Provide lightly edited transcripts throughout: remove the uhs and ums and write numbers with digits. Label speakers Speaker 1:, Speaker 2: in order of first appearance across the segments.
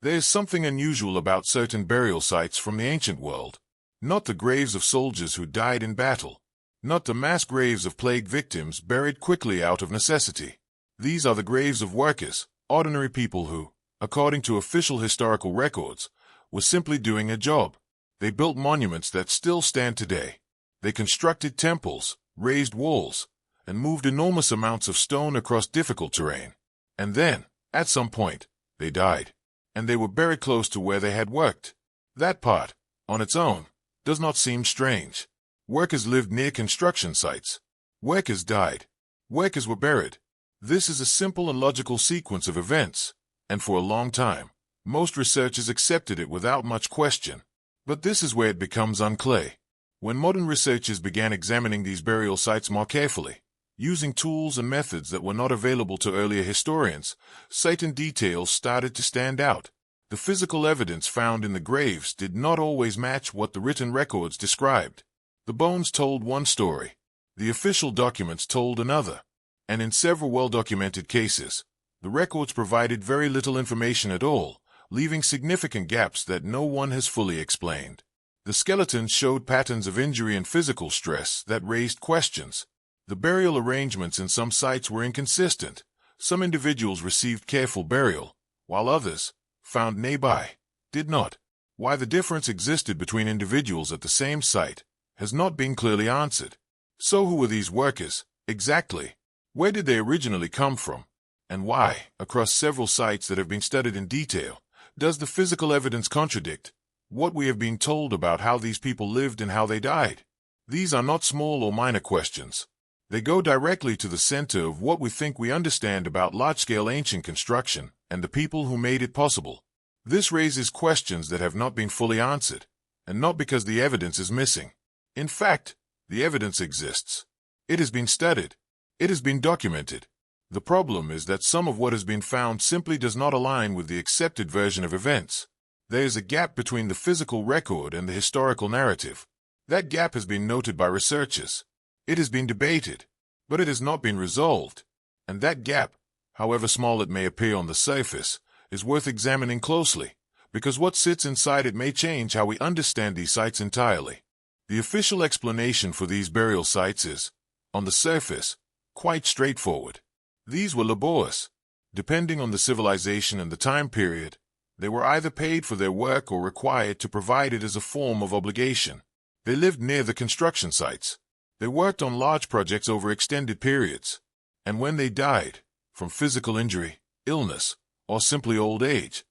Speaker 1: There is something unusual about certain burial sites from the ancient world. Not the graves of soldiers who died in battle. Not the mass graves of plague victims buried quickly out of necessity. These are the graves of workers, ordinary people who, according to official historical records, were simply doing a job. They built monuments that still stand today. They constructed temples, raised walls, and moved enormous amounts of stone across difficult terrain. And then, at some point, they died. And they were buried close to where they had worked. That part, on its own, does not seem strange. Workers lived near construction sites. Workers died. Workers were buried. This is a simple and logical sequence of events, and for a long time, most researchers accepted it without much question. But this is where it becomes unclear. When modern researchers began examining these burial sites more carefully, using tools and methods that were not available to earlier historians, certain details started to stand out. The physical evidence found in the graves did not always match what the written records described. The bones told one story. The official documents told another. And in several well-documented cases, the records provided very little information at all, leaving significant gaps that no one has fully explained. The skeletons showed patterns of injury and physical stress that raised questions. The burial arrangements in some sites were inconsistent. Some individuals received careful burial, while others, found nearby, did not. Why the difference existed between individuals at the same site has not been clearly answered. So who were these workers, exactly? Where did they originally come from? And why, across several sites that have been studied in detail, does the physical evidence contradict what we have been told about how these people lived and how they died? These are not small or minor questions. They go directly to the center of what we think we understand about large-scale ancient construction and the people who made it possible. This raises questions that have not been fully answered, and not because the evidence is missing. In fact, the evidence exists. It has been studied. It has been documented. The problem is that some of what has been found simply does not align with the accepted version of events. There is a gap between the physical record and the historical narrative. That gap has been noted by researchers. It has been debated, but it has not been resolved. And that gap, however small it may appear on the surface, is worth examining closely, because what sits inside it may change how we understand these sites entirely. The official explanation for these burial sites is, on the surface, quite straightforward. These were laborious. Depending on the civilization and the time period, they were either paid for their work or required to provide it as a form of obligation. They lived near the construction sites. They worked on large projects over extended periods. And when they died, from physical injury, illness, or simply old age,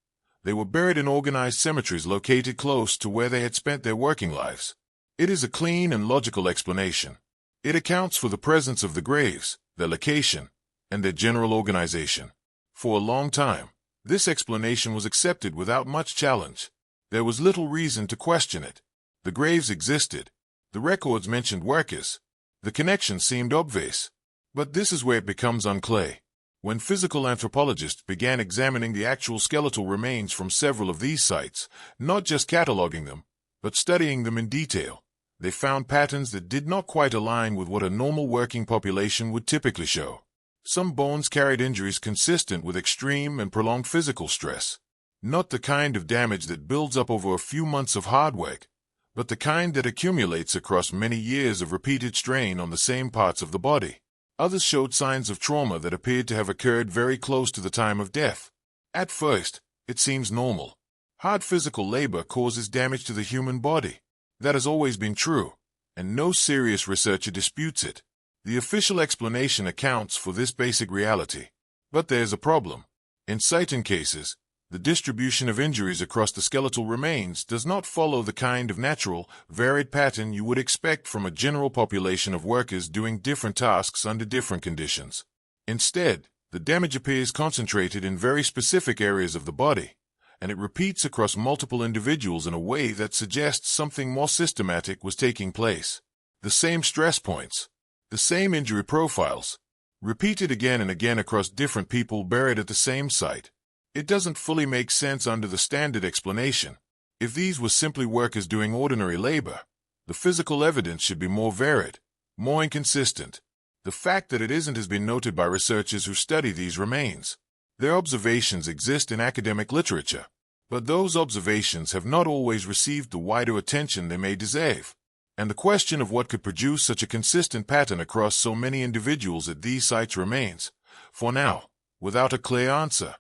Speaker 1: they were buried in organized cemeteries located close to where they had spent their working lives. It is a clean and logical explanation. It accounts for the presence of the graves, their location, and their general organization. For a long time, this explanation was accepted without much challenge. There was little reason to question it. The graves existed. The records mentioned workers. The connection seemed obvious. But this is where it becomes unclear. When physical anthropologists began examining the actual skeletal remains from several of these sites, not just cataloging them, but studying them in detail, they found patterns that did not quite align with what a normal working population would typically show. Some bones carried injuries consistent with extreme and prolonged physical stress. Not the kind of damage that builds up over a few months of hard work, but the kind that accumulates across many years of repeated strain on the same parts of the body. Others showed signs of trauma that appeared to have occurred very close to the time of death. At first, it seems normal. Hard physical labor causes damage to the human body. That has always been true, and no serious researcher disputes it. The official explanation accounts for this basic reality. But there's a problem. In certain cases, the distribution of injuries across the skeletal remains does not follow the kind of natural, varied pattern you would expect from a general population of workers doing different tasks under different conditions. Instead, the damage appears concentrated in very specific areas of the body, and it repeats across multiple individuals in a way that suggests something more systematic was taking place. The same stress points, the same injury profiles, repeated again and again across different people buried at the same site. It doesn't fully make sense under the standard explanation. If these were simply workers doing ordinary labor, the physical evidence should be more varied, more inconsistent. The fact that it isn't has been noted by researchers who study these remains. Their observations exist in academic literature, But those observations have not always received the wider attention they may deserve. And the question of what could produce such a consistent pattern across so many individuals at these sites remains, for now, without a clear answer.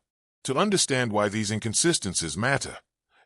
Speaker 1: To understand why these inconsistencies matter,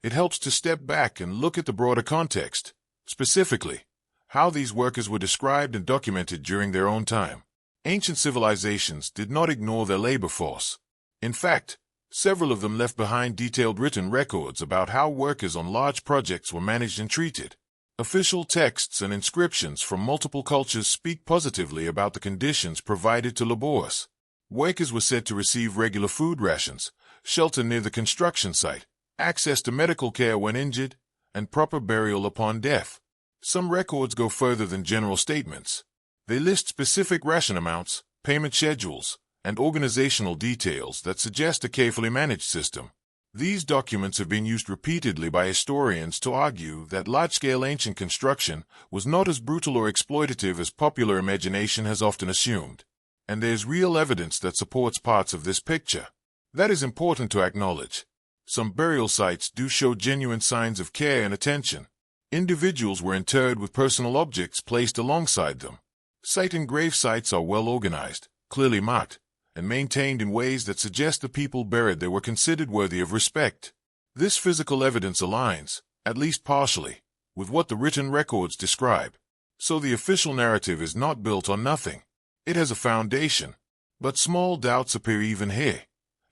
Speaker 1: it helps to step back and look at the broader context, specifically, how these workers were described and documented during their own time. Ancient civilizations did not ignore their labor force. In fact, several of them left behind detailed written records about how workers on large projects were managed and treated. Official texts and inscriptions from multiple cultures speak positively about the conditions provided to laborers. Workers were said to receive regular food rations, shelter near the construction site, access to medical care when injured, and proper burial upon death. Some records go further than general statements. They list specific ration amounts, payment schedules, and organizational details that suggest a carefully managed system. These documents have been used repeatedly by historians to argue that large-scale ancient construction was not as brutal or exploitative as popular imagination has often assumed. And there's real evidence that supports parts of this picture. That is important to acknowledge. Some burial sites do show genuine signs of care and attention. Individuals were interred with personal objects placed alongside them. Site and grave sites are well organized, clearly marked, and maintained in ways that suggest the people buried there were considered worthy of respect. This physical evidence aligns, at least partially, with what the written records describe. So the official narrative is not built on nothing. It has a foundation. But small doubts appear even here,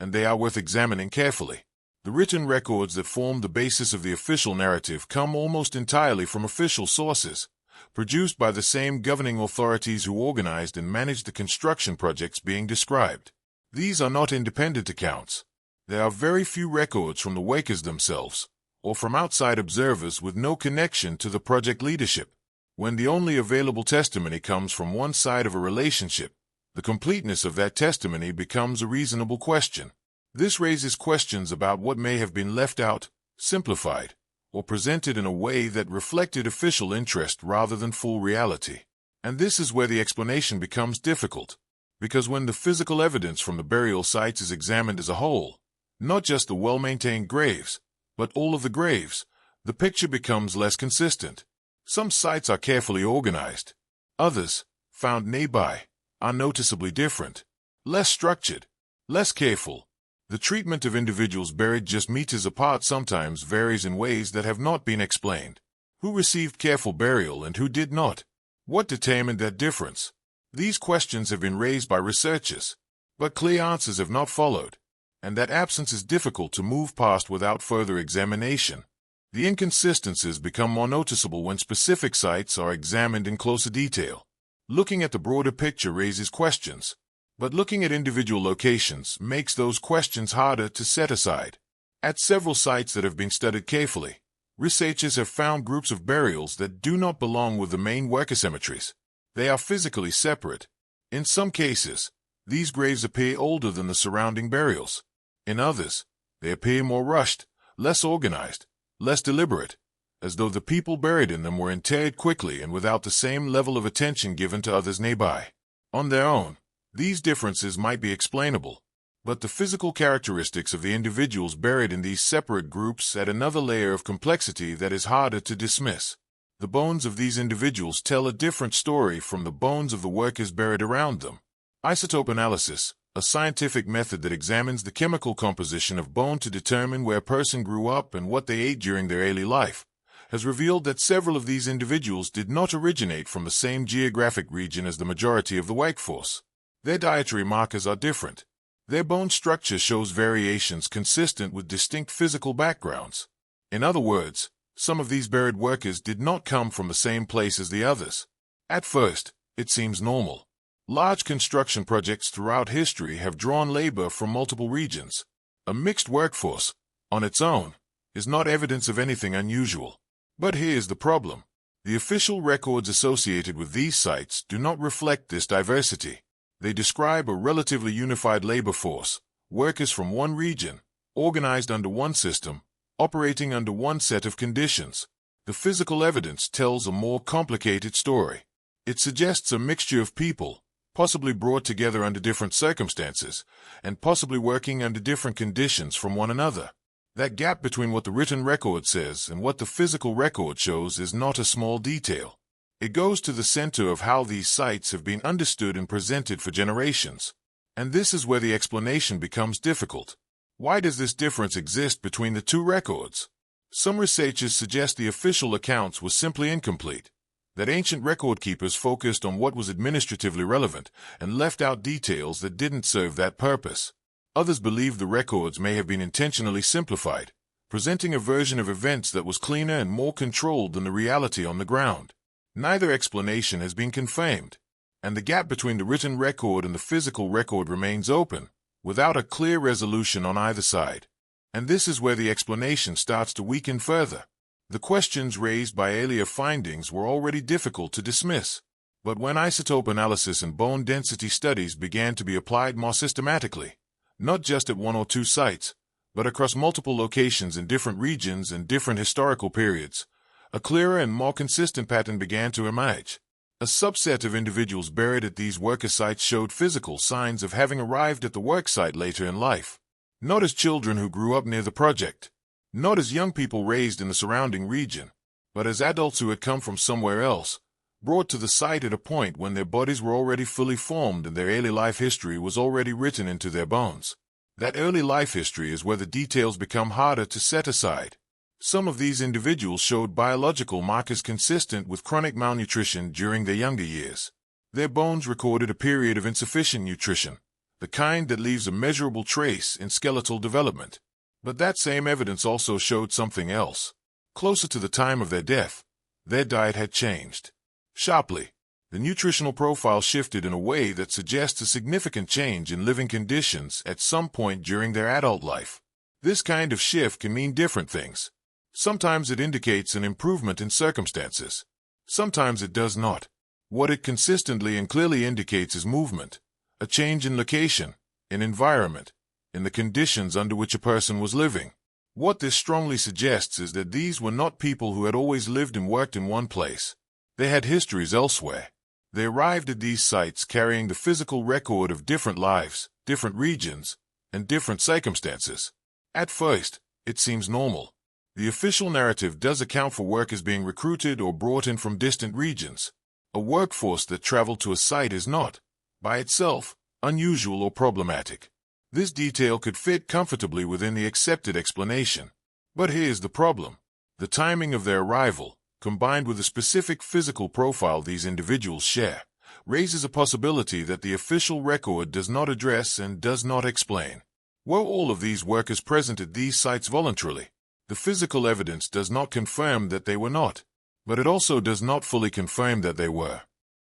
Speaker 1: and they are worth examining carefully. The written records that form the basis of the official narrative come almost entirely from official sources, produced by the same governing authorities who organized and managed the construction projects being described. These are not independent accounts. There are very few records from the workers themselves, or from outside observers with no connection to the project leadership. When the only available testimony comes from one side of a relationship, the completeness of that testimony becomes a reasonable question. This raises questions about what may have been left out, simplified, or presented in a way that reflected official interest rather than full reality. And this is where the explanation becomes difficult, because when the physical evidence from the burial sites is examined as a whole, not just the well-maintained graves, but all of the graves, the picture becomes less consistent. Some sites are carefully organized. Others, found nearby, are noticeably different, less structured, less careful. The treatment of individuals buried just meters apart sometimes varies in ways that have not been explained. Who received careful burial and who did not? What determined that difference? These questions have been raised by researchers, but clear answers have not followed, and that absence is difficult to move past without further examination. The inconsistencies become more noticeable when specific sites are examined in closer detail. Looking at the broader picture raises questions, but looking at individual locations makes those questions harder to set aside. At several sites that have been studied carefully, researchers have found groups of burials that do not belong with the main worker cemeteries. They are physically separate. In some cases, these graves appear older than the surrounding burials. In others, they appear more rushed, less organized, less deliberate, as though the people buried in them were interred quickly and without the same level of attention given to others nearby. On their own, these differences might be explainable, but the physical characteristics of the individuals buried in these separate groups add another layer of complexity that is harder to dismiss. The bones of these individuals tell a different story from the bones of the workers buried around them. Isotope analysis, a scientific method that examines the chemical composition of bone to determine where a person grew up and what they ate during their early life, has revealed that several of these individuals did not originate from the same geographic region as the majority of the workforce. Their dietary markers are different. Their bone structure shows variations consistent with distinct physical backgrounds. In other words, some of these buried workers did not come from the same place as the others. At first, it seems normal. Large construction projects throughout history have drawn labor from multiple regions. A mixed workforce, on its own, is not evidence of anything unusual. But here's the problem. The official records associated with these sites do not reflect this diversity. They describe a relatively unified labor force, workers from one region, organized under one system, operating under one set of conditions. The physical evidence tells a more complicated story. It suggests a mixture of people, possibly brought together under different circumstances, and possibly working under different conditions from one another. That gap between what the written record says and what the physical record shows is not a small detail. It goes to the center of how these sites have been understood and presented for generations. And this is where the explanation becomes difficult. Why does this difference exist between the two records? Some researchers suggest the official accounts were simply incomplete, that ancient record keepers focused on what was administratively relevant and left out details that didn't serve that purpose. Others believe the records may have been intentionally simplified, presenting a version of events that was cleaner and more controlled than the reality on the ground. Neither explanation has been confirmed, and the gap between the written record and the physical record remains open, without a clear resolution on either side. And this is where the explanation starts to weaken further. The questions raised by earlier findings were already difficult to dismiss, but when isotope analysis and bone density studies began to be applied more systematically, not just at one or two sites, but across multiple locations in different regions and different historical periods, a clearer and more consistent pattern began to emerge. A subset of individuals buried at these worker sites showed physical signs of having arrived at the work site later in life, not as children who grew up near the project, not as young people raised in the surrounding region, but as adults who had come from somewhere else, brought to the site at a point when their bodies were already fully formed and their early life history was already written into their bones. That early life history is where the details become harder to set aside. Some of these individuals showed biological markers consistent with chronic malnutrition during their younger years. Their bones recorded a period of insufficient nutrition, the kind that leaves a measurable trace in skeletal development. But that same evidence also showed something else. Closer to the time of their death, their diet had changed. Sharply, the nutritional profile shifted in a way that suggests a significant change in living conditions at some point during their adult life. This kind of shift can mean different things. Sometimes it indicates an improvement in circumstances. Sometimes it does not. What it consistently and clearly indicates is movement, a change in location, in environment, in the conditions under which a person was living. What this strongly suggests is that these were not people who had always lived and worked in one place. They had histories elsewhere. They arrived at these sites carrying the physical record of different lives, different regions, and different circumstances. At first, it seems normal. The official narrative does account for workers being recruited or brought in from distant regions. A workforce that traveled to a site is not, by itself, unusual or problematic. This detail could fit comfortably within the accepted explanation. But here's the problem. The timing of their arrival, combined with the specific physical profile these individuals share, raises a possibility that the official record does not address and does not explain. Were all of these workers present at these sites voluntarily? The physical evidence does not confirm that they were not, but it also does not fully confirm that they were.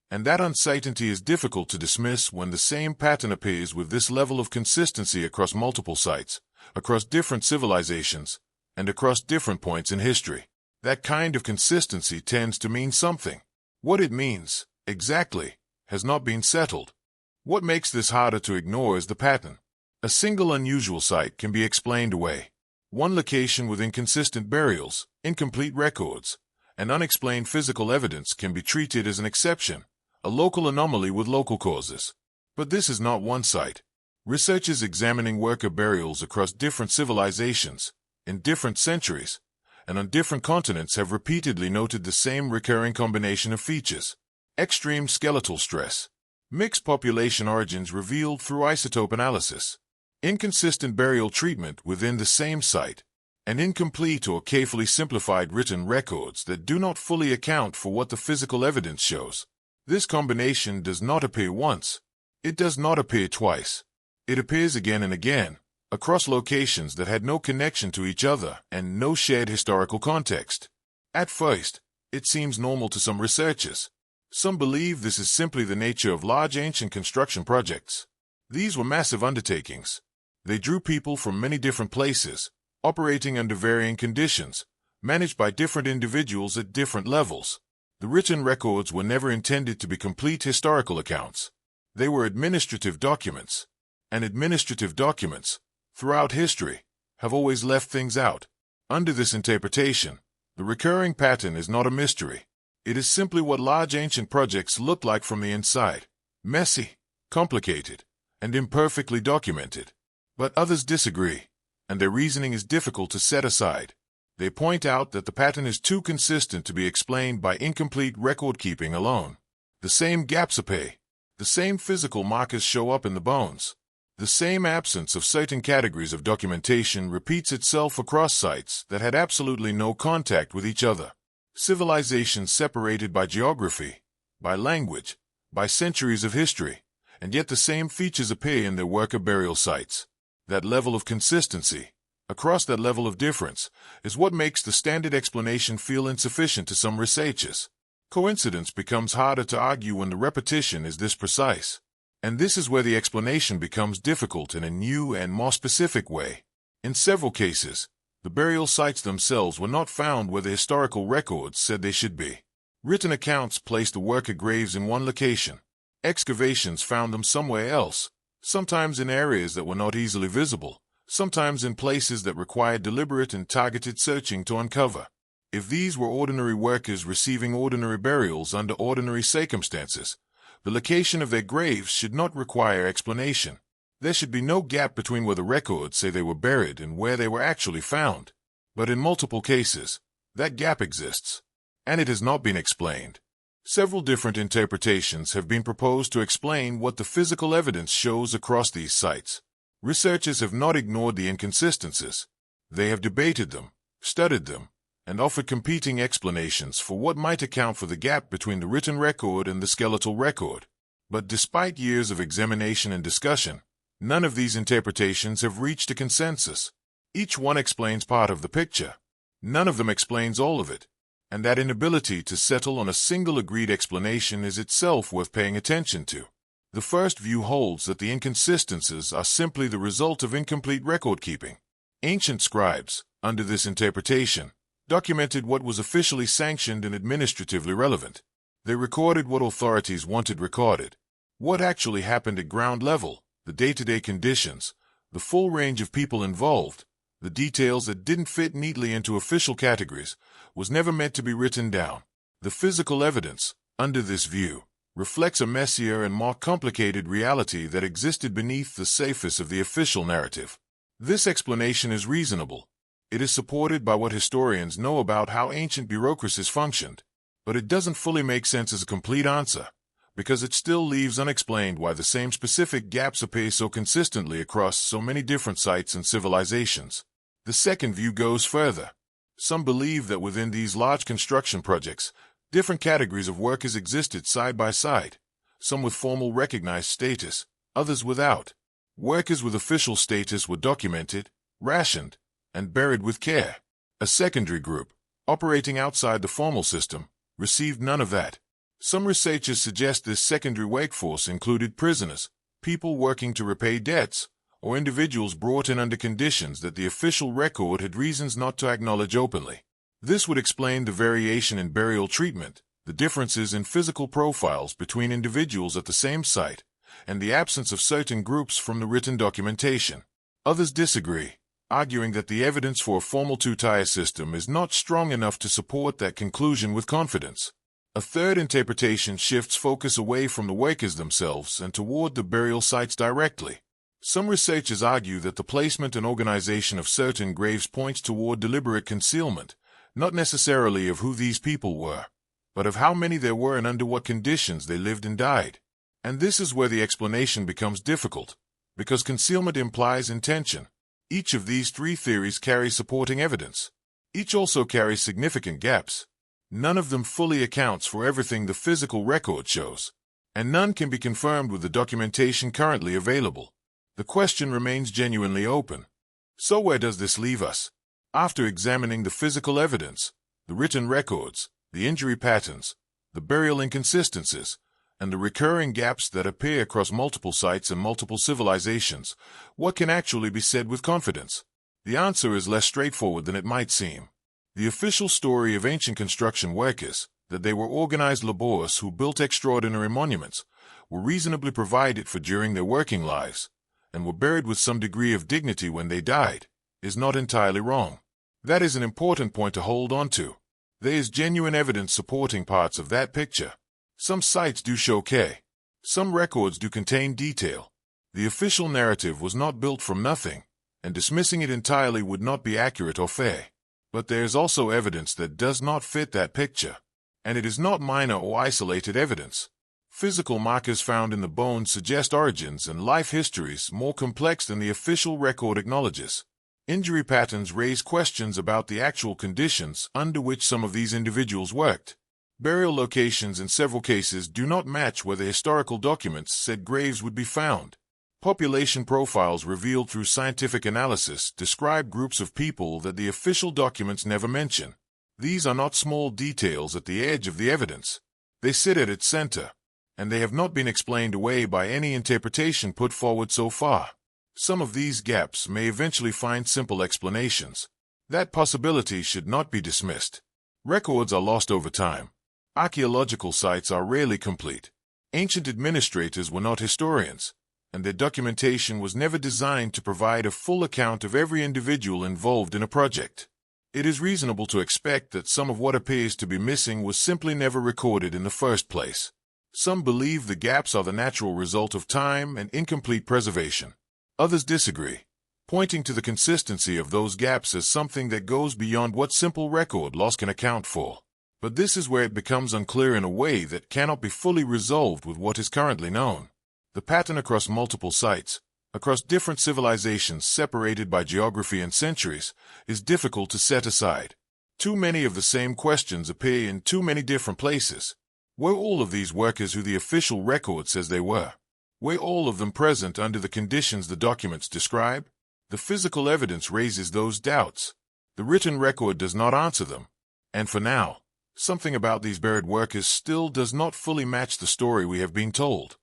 Speaker 1: And that uncertainty is difficult to dismiss when the same pattern appears with this level of consistency across multiple sites, across different civilizations, and across different points in history. That kind of consistency tends to mean something. What it means, exactly, has not been settled. What makes this harder to ignore is the pattern. A single unusual site can be explained away. One location with inconsistent burials, incomplete records, and unexplained physical evidence can be treated as an exception, a local anomaly with local causes. But this is not one site. Researchers examining worker burials across different civilizations, in different centuries, and on different continents have repeatedly noted the same recurring combination of features. Extreme skeletal stress, mixed population origins revealed through isotope analysis, inconsistent burial treatment within the same site, and incomplete or carefully simplified written records that do not fully account for what the physical evidence shows. This combination does not appear once. It does not appear twice. It appears again and again, across locations that had no connection to each other and no shared historical context. At first, it seems normal to some researchers. Some believe this is simply the nature of large ancient construction projects. These were massive undertakings. They drew people from many different places, operating under varying conditions, managed by different individuals at different levels. The written records were never intended to be complete historical accounts. They were administrative documents. And administrative documents, throughout history, have always left things out. Under this interpretation, the recurring pattern is not a mystery. It is simply what large ancient projects look like from the inside: messy, complicated, and imperfectly documented. But others disagree. and their reasoning is difficult to set aside. They point out that the pattern is too consistent to be explained by incomplete record-keeping alone. The same gaps appear. The same physical markers show up in the bones. The same absence of certain categories of documentation repeats itself across sites that had absolutely no contact with each other. Civilizations separated by geography, by language, by centuries of history, and yet the same features appear in their worker burial sites. That level of consistency, across that level of difference, is what makes the standard explanation feel insufficient to some researchers. Coincidence becomes harder to argue when the repetition is this precise. And this is where the explanation becomes difficult in a new and more specific way. In several cases, the burial sites themselves were not found where the historical records said they should be. Written accounts placed the worker graves in one location. Excavations found them somewhere else, sometimes in areas that were not easily visible, sometimes in places that required deliberate and targeted searching to uncover. If these were ordinary workers receiving ordinary burials under ordinary circumstances, the location of their graves should not require explanation. There should be no gap between where the records say they were buried and where they were actually found. But in multiple cases, that gap exists, and it has not been explained. Several different interpretations have been proposed to explain what the physical evidence shows across these sites. Researchers have not ignored the inconsistencies. They have debated them, studied them, and offered competing explanations for what might account for the gap between the written record and the skeletal record. But despite years of examination and discussion, none of these interpretations have reached a consensus. Each one explains part of the picture. None of them explains all of it. And that inability to settle on a single agreed explanation is itself worth paying attention to. The first view holds that the inconsistencies are simply the result of incomplete record-keeping. Ancient scribes, under this interpretation, documented what was officially sanctioned and administratively relevant. They recorded what authorities wanted recorded. What actually happened at ground level, the day-to-day conditions, the full range of people involved, the details that didn't fit neatly into official categories, was never meant to be written down. The physical evidence, under this view, reflects a messier and more complicated reality that existed beneath the surface of the official narrative. This explanation is reasonable. It is supported by what historians know about how ancient bureaucracies functioned, but it doesn't fully make sense as a complete answer, because it still leaves unexplained why the same specific gaps appear so consistently across so many different sites and civilizations. The second view goes further. Some believe that within these large construction projects, different categories of workers existed side by side, some with formal recognized status, others without. Workers with official status were documented, rationed, and buried with care. A secondary group, operating outside the formal system, received none of that. Some researchers suggest this secondary workforce included prisoners, people working to repay debts, or individuals brought in under conditions that the official record had reasons not to acknowledge openly. This would explain the variation in burial treatment, the differences in physical profiles between individuals at the same site, and the absence of certain groups from the written documentation. Others disagree, arguing that the evidence for a formal two-tier system is not strong enough to support that conclusion with confidence. A third interpretation shifts focus away from the workers themselves and toward the burial sites directly. Some researchers argue that the placement and organization of certain graves points toward deliberate concealment, not necessarily of who these people were, but of how many there were and under what conditions they lived and died. And this is where the explanation becomes difficult, because concealment implies intention. Each of these three theories carries supporting evidence. Each also carries significant gaps. None of them fully accounts for everything the physical record shows, and none can be confirmed with the documentation currently available. The question remains genuinely open. So where does this leave us? After examining the physical evidence, the written records, the injury patterns, the burial inconsistencies, and the recurring gaps that appear across multiple sites and multiple civilizations, what can actually be said with confidence? The answer is less straightforward than it might seem. The official story of ancient construction workers, that they were organized laborers who built extraordinary monuments, were reasonably provided for during their working lives, and were buried with some degree of dignity when they died, is not entirely wrong. That is an important point to hold on to. There is genuine evidence supporting parts of that picture. Some sites do show care. Some records do contain detail. The official narrative was not built from nothing, and dismissing it entirely would not be accurate or fair. But there is also evidence that does not fit that picture, and it is not minor or isolated evidence. Physical markers found in the bones suggest origins and life histories more complex than the official record acknowledges. Injury patterns raise questions about the actual conditions under which some of these individuals worked. Burial locations in several cases do not match where the historical documents said graves would be found. Population profiles revealed through scientific analysis describe groups of people that the official documents never mention. These are not small details at the edge of the evidence. They sit at its center, and they have not been explained away by any interpretation put forward so far. Some of these gaps may eventually find simple explanations. That possibility should not be dismissed. Records are lost over time. Archaeological sites are rarely complete. Ancient administrators were not historians, and their documentation was never designed to provide a full account of every individual involved in a project. It is reasonable to expect that some of what appears to be missing was simply never recorded in the first place. Some believe the gaps are the natural result of time and incomplete preservation. Others disagree, pointing to the consistency of those gaps as something that goes beyond what simple record loss can account for. But this is where it becomes unclear in a way that cannot be fully resolved with what is currently known. The pattern across multiple sites, across different civilizations separated by geography and centuries, is difficult to set aside. Too many of the same questions appear in too many different places. Were all of these workers who the official record says they were? Were all of them present under the conditions the documents describe? The physical evidence raises those doubts. The written record does not answer them. And for now, something about these buried workers still does not fully match the story we have been told.